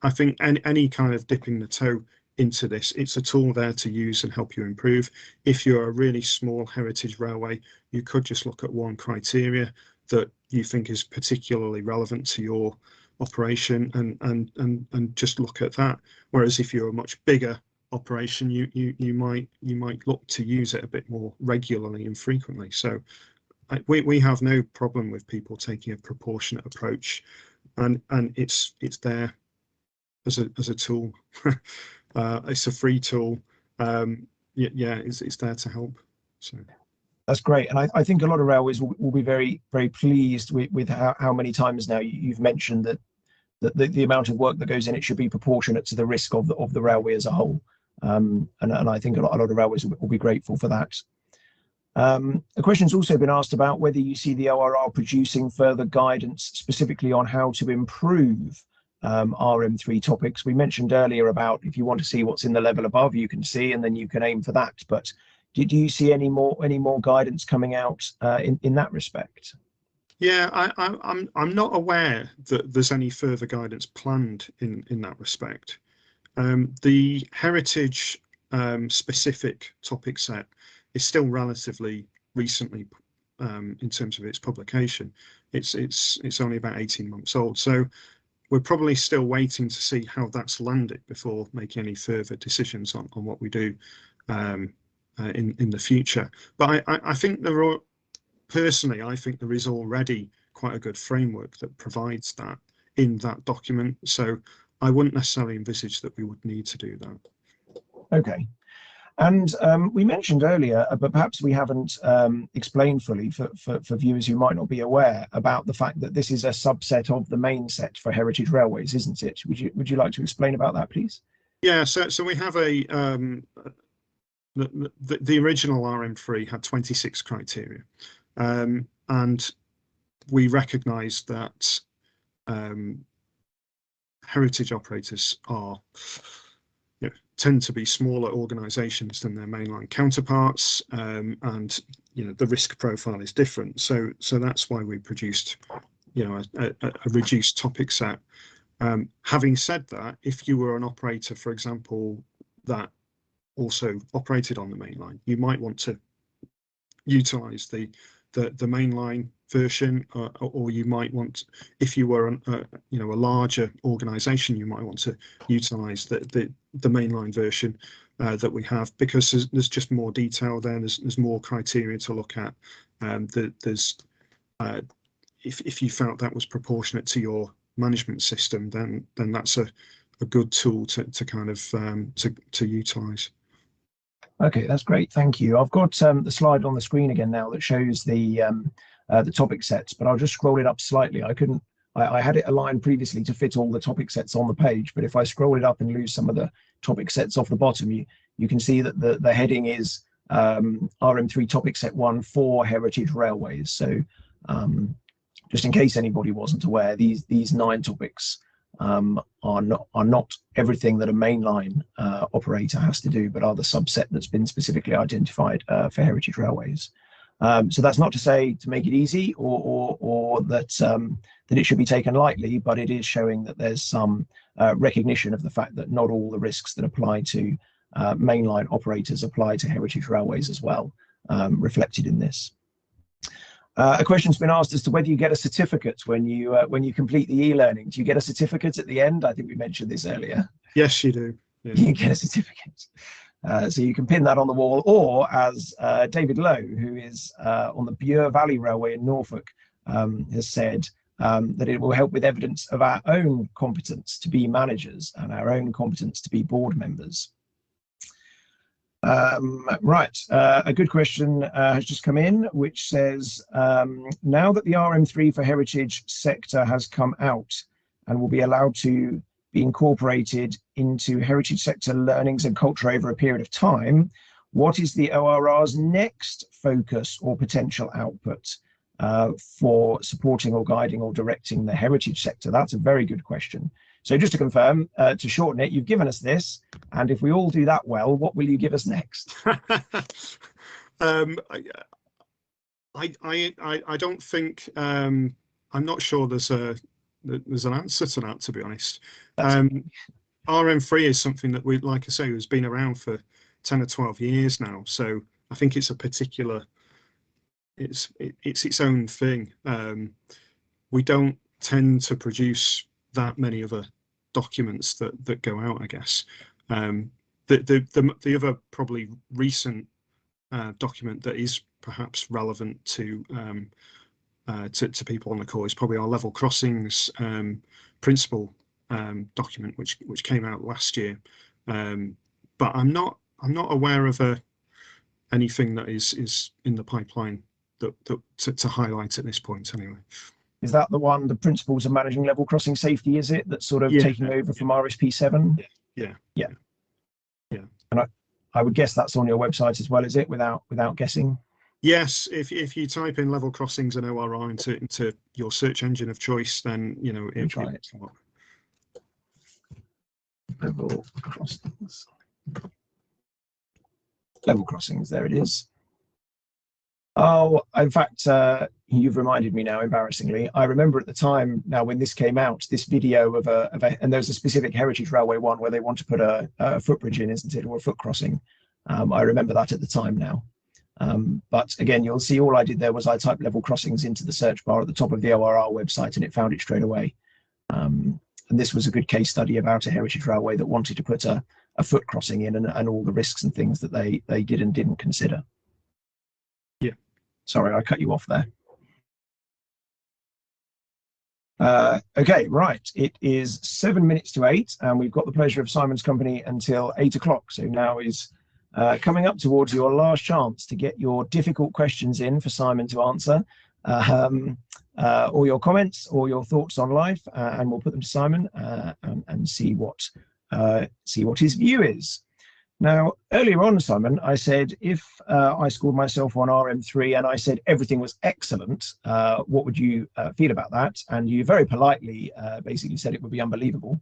I think any kind of dipping the toe into this, it's a tool there to use and help you improve. If you're a really small heritage railway, you could just look at one criteria that you think is particularly relevant to your operation and just look at that. Whereas if you're a much bigger operation, you might look to use it a bit more regularly and frequently. So we have no problem with people taking a proportionate approach, and it's there as a tool. It's a free tool. Yeah, it's there to help. So that's great, and I think a lot of railways will be very, very pleased with how many times now you've mentioned that the amount of work that goes in it should be proportionate to the risk of the railway as a whole. And I think a lot of railways will be grateful for that. A question's also been asked about whether you see the ORR producing further guidance specifically on how to improve RM3 topics. We mentioned earlier about if you want to see what's in the level above, you can see, and then you can aim for that. But do you see any more guidance coming out in that respect? Yeah, I'm not aware that there's any further guidance planned in that respect. The heritage specific topic set is still relatively recently in terms of its publication. It's only about 18 months old, so we're probably still waiting to see how that's landed before making any further decisions on what we do in the future. But I think personally, I think there is already quite a good framework that provides that in that document. So I wouldn't necessarily envisage that we would need to do that. Okay. And we mentioned earlier, but perhaps we haven't explained fully for viewers who might not be aware about the fact that this is a subset of the main set for heritage railways, isn't it? Would you like to explain about that, please? Yeah, so we have the original RM3 had 26 criteria, and we recognise that heritage operators tend to be smaller organisations than their mainline counterparts, and the risk profile is different. So that's why we produced a reduced topic set. Having said that, if you were an operator, for example, that also operated on the mainline, you might want to utilise the mainline version, or you might want, if you were a larger organisation, you might want to utilise the mainline version. that we have, because there's just more detail there. There's more criteria to look at. There's if you felt that was proportionate to your management system, then that's a good tool to kind of to utilize. Okay, that's great. Thank you. I've got the slide on the screen again now that shows the topic sets, but I'll just scroll it up slightly. I had it aligned previously to fit all the topic sets on the page, but if I scroll it up and lose some of the topic sets off the bottom, you can see that the heading is RM3 topic set 1 for heritage railways. So just in case anybody wasn't aware, these 9 topics are not everything that a mainline operator has to do, but are the subset that's been specifically identified for heritage railways. So that's not to say to make it easy or that it should be taken lightly, but it is showing that there's some recognition of the fact that not all the risks that apply to mainline operators apply to heritage railways as well, reflected in this. A question's been asked as to whether you get a certificate when you complete the e-learning. Do you get a certificate at the end? I think we mentioned this earlier. Yes, you do. Yeah. You get a certificate. So you can pin that on the wall, or as David Lowe, who is on the Bure Valley Railway in Norfolk, has said, that it will help with evidence of our own competence to be managers and our own competence to be board members. Right, a good question has just come in, which says, now that the RM3 for heritage sector has come out and will be allowed to be incorporated into heritage sector learnings and culture over a period of time, what is the ORR's next focus or potential output for supporting or guiding or directing the heritage sector? That's a very good question. So just to confirm, to shorten it, you've given us this, and if we all do that well, what will you give us next? I don't think, I'm not sure there's an answer to that, to be honest. RM3 is something that like I say, has been around for 10 or 12 years now. So I think it's a particular, it's its own thing. We don't tend to produce that many other documents that go out, I guess. The other probably recent document that is perhaps relevant to people on the call is probably our level crossings principle document, which came out last year. But I'm not aware of anything that is in the pipeline to highlight at this point, anyway. Is that the one, the principles of managing level crossing safety, is it, that's sort of taking over from RSP7? Yeah. And I would guess that's on your website as well, is it, without guessing? Yes, if you type in level crossings and ORR into your search engine of choice, then it try it. Level crossings. Level crossings, there it is. Oh, in fact, you've reminded me now, embarrassingly. I remember at the time, now when this came out, this video of and there's a specific heritage railway one where they want to put a footbridge in, isn't it, or a foot crossing. I remember that at the time now. But again, you'll see all I did there was I typed level crossings into the search bar at the top of the ORR website, and it found it straight away. And this was a good case study about a heritage railway that wanted to put a foot crossing in, and all the risks and things that they did and didn't consider. Yeah. Sorry, I cut you off there. Okay, right. It is 7 minutes to 8, and we've got the pleasure of Simon's company until 8 o'clock. So now is coming up towards your last chance to get your difficult questions in for Simon to answer, or your comments or your thoughts on life, and we'll put them to Simon and see what his view is. Now, earlier on, Simon, I said if I scored myself on RM3 and I said everything was excellent, what would you feel about that? And you very politely basically said it would be unbelievable.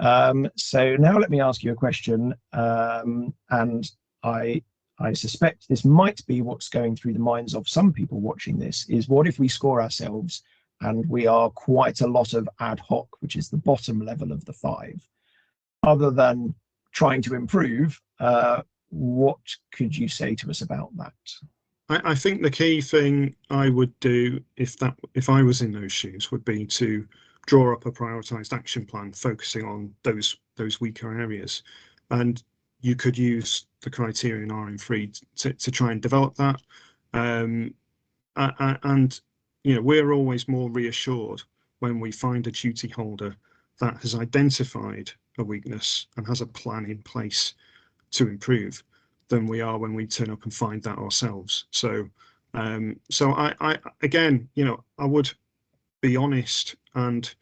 So now let me ask you a question, and I suspect this might be what's going through the minds of some people watching this, is what if we score ourselves and we are quite a lot of ad hoc, which is the bottom level of the 5? Other than trying to improve, what could you say to us about that? I think the key thing I would do if I was in those shoes would be to draw up a prioritised action plan focusing on those weaker areas. And you could use the criterion RM3 to try and develop that. And we're always more reassured when we find a duty holder that has identified a weakness and has a plan in place to improve than we are when we turn up and find that ourselves. So I again, I would be honest and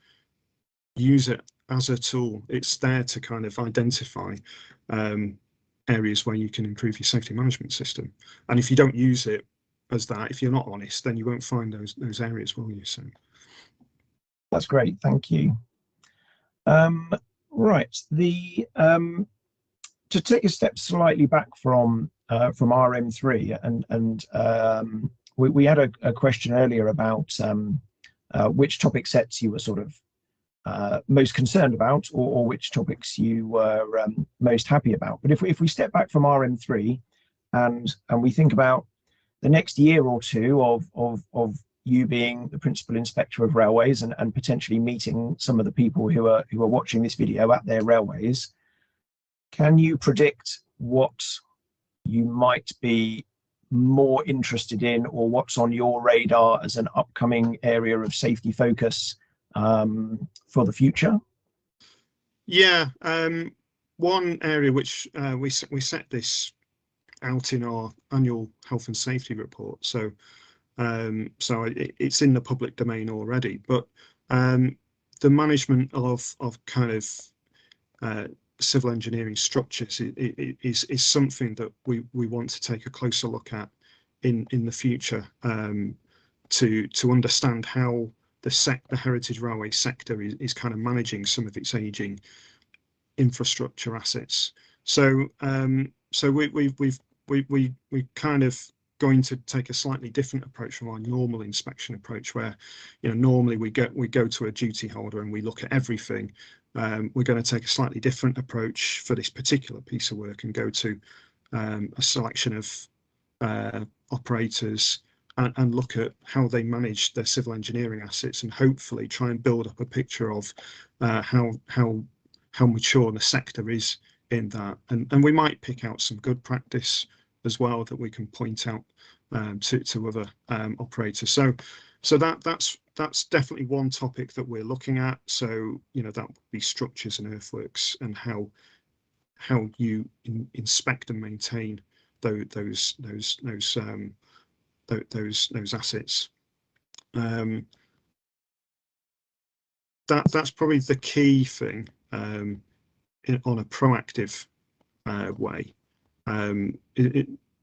use it as a tool. It's there to kind of identify areas where you can improve your safety management system. And if you don't use it as that, if you're not honest, then you won't find those areas, will you? So that's great, thank you. Right, to take a step slightly back from RM3, and we had a question earlier about which topic sets you were sort of most concerned about, or which topics you were most happy about. But if we step back from RM3 and we think about the next year or two of you being the principal inspector of railways and potentially meeting some of the people who are watching this video at their railways, can you predict what you might be more interested in, or what's on your radar as an upcoming area of safety focus for the future? Yeah, one area which we set this out in our annual health and safety report, so it's in the public domain already, but the management of kind of civil engineering structures is something that we want to take a closer look at in the future, to understand how the heritage railway sector is kind of managing some of its aging infrastructure assets. So we kind of going to take a slightly different approach from our normal inspection approach, where normally we go to a duty holder and we look at everything. We're going to take a slightly different approach for this particular piece of work and go to a selection of operators and look at how they manage their civil engineering assets, and hopefully try and build up a picture of how mature the sector is in that. And we might pick out some good practice as well that we can point out to other operators. So that's definitely one topic that we're looking at. So that would be structures and earthworks, and how you inspect and maintain those assets. That's probably the key thing on a proactive way.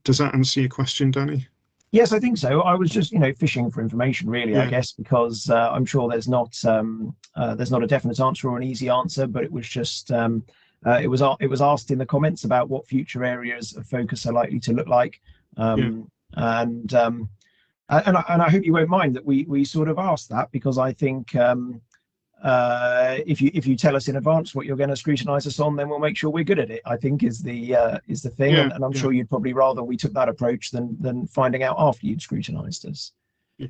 Does that answer your question, Danny? Yes, I think so. I was just, fishing for information, really, yeah. I guess, because I'm sure there's not a definite answer or an easy answer, but it was just it was asked in the comments about what future areas of focus are likely to look like, and I hope you won't mind that we sort of asked that, because I think if you tell us in advance what you're going to scrutinize us on, then we'll make sure we're good at it, I think is the thing. Yeah, and I'm sure you'd probably rather we took that approach than finding out after you'd scrutinized us. Yeah.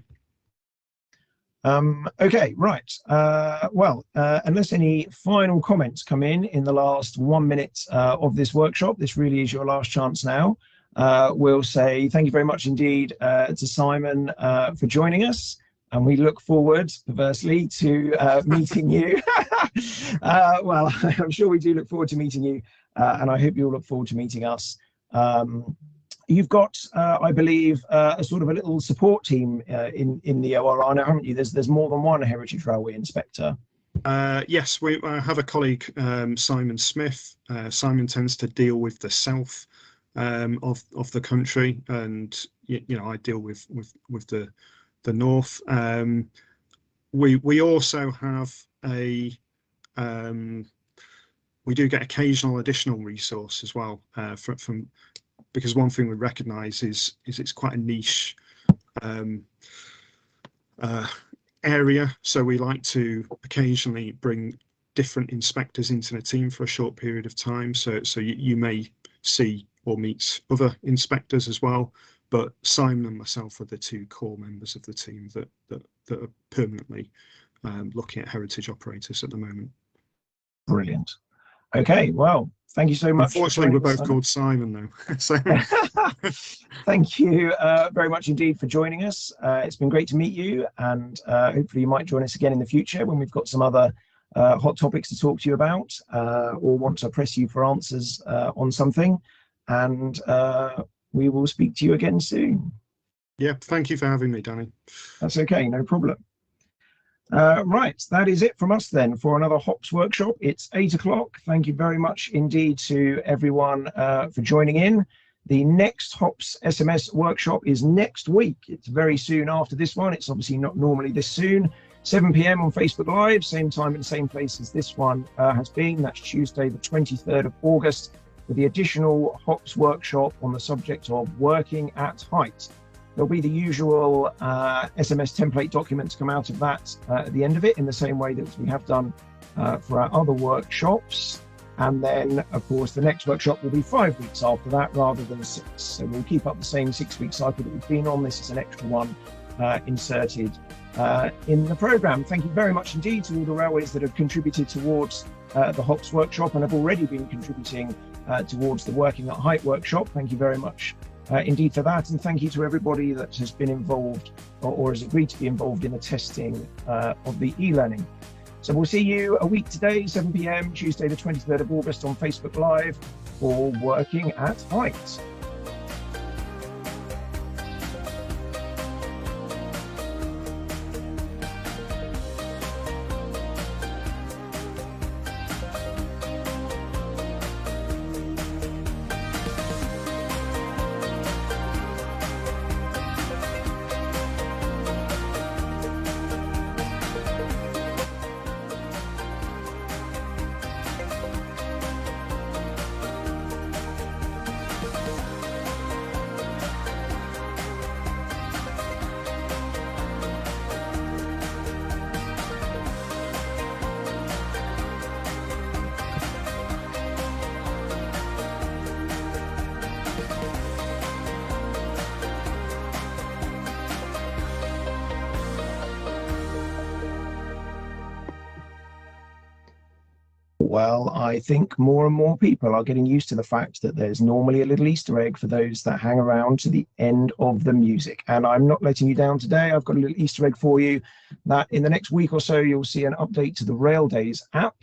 Okay, right. Well, unless any final comments come in the last 1 minute of this workshop, this really is your last chance now. We'll say thank you very much indeed to Simon for joining us. And we look forward, perversely, to meeting you. Well, I'm sure we do look forward to meeting you, and I hope you'll look forward to meeting us. You've got, I believe, a sort of a little support team in the ORR now, haven't you? There's more than one Heritage Railway inspector. Yes, we have a colleague, Simon Smith. Simon tends to deal with the south of the country, and I deal with the north. We also have we do get occasional additional resource as well from because one thing we recognise is it's quite a niche area, so we like to occasionally bring different inspectors into the team for a short period of time. So you may see or meet other inspectors as well. But Simon and myself are the two core members of the team that are permanently looking at heritage operators at the moment. Brilliant. Okay, well, thank you so much. Unfortunately, we're both called Simon though. So thank you very much indeed for joining us. It's been great to meet you, and hopefully you might join us again in the future when we've got some other hot topics to talk to you about, or want to press you for answers on something. And we will speak to you again soon. yeah, thank you for having me, Danny. That's okay, no problem. Right, that is it from us then for another HOPS workshop. It's 8 o'clock. Thank you very much indeed to everyone for joining in. The next HOPS SMS workshop is next week. It's very soon after this one. It's obviously not normally this soon. 7 p.m. on Facebook Live, same time and same place as this one has been. That's Tuesday, the 23rd of August, with the additional HOPS workshop on the subject of working at height. There'll be the usual SMS template documents come out of that at the end of it, in the same way that we have done for our other workshops. And then, of course, the next workshop will be 5 weeks after that rather than 6. So we'll keep up the same 6-week cycle that we've been on. This is an extra one inserted in the programme. Thank you very much indeed to all the railways that have contributed towards the HOPS workshop and have already been contributing towards the Working at Height workshop. Thank you very much indeed for that, and thank you to everybody that has been involved or has agreed to be involved in the testing of the e-learning. So we'll see you a week today, 7 p.m, Tuesday the 23rd of August on Facebook Live for Working at Height. Well, I think more and more people are getting used to the fact that there's normally a little Easter egg for those that hang around to the end of the music. And I'm not letting you down today. I've got a little Easter egg for you that in the next week or so, you'll see an update to the Rail Days app,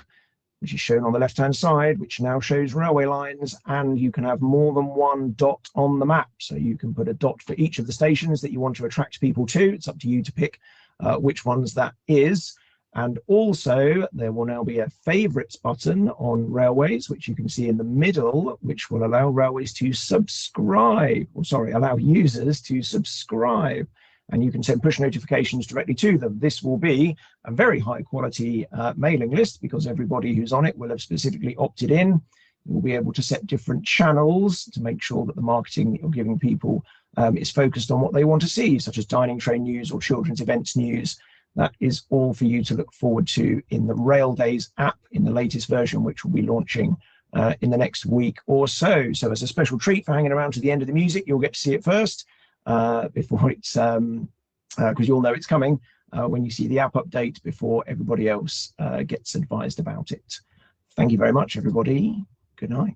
which is shown on the left-hand side, which now shows railway lines, and you can have more than one dot on the map. So you can put a dot for each of the stations that you want to attract people to. It's up to you to pick which ones that is. And also, there will now be a favourites button on railways, which you can see in the middle, which will allow railways to subscribe, or sorry, allow users to subscribe. And you can send push notifications directly to them. This will be a very high quality mailing list because everybody who's on it will have specifically opted in. You'll be able to set different channels to make sure that the marketing that you're giving people is focused on what they want to see, such as dining train news or children's events news. That is all for you to look forward to in the Rail Days app in the latest version, which will be launching in the next week or so. So as a special treat for hanging around to the end of the music, you'll get to see it first before it's, because you'll know it's coming when you see the app update before everybody else gets advised about it. Thank you very much, everybody. Good night.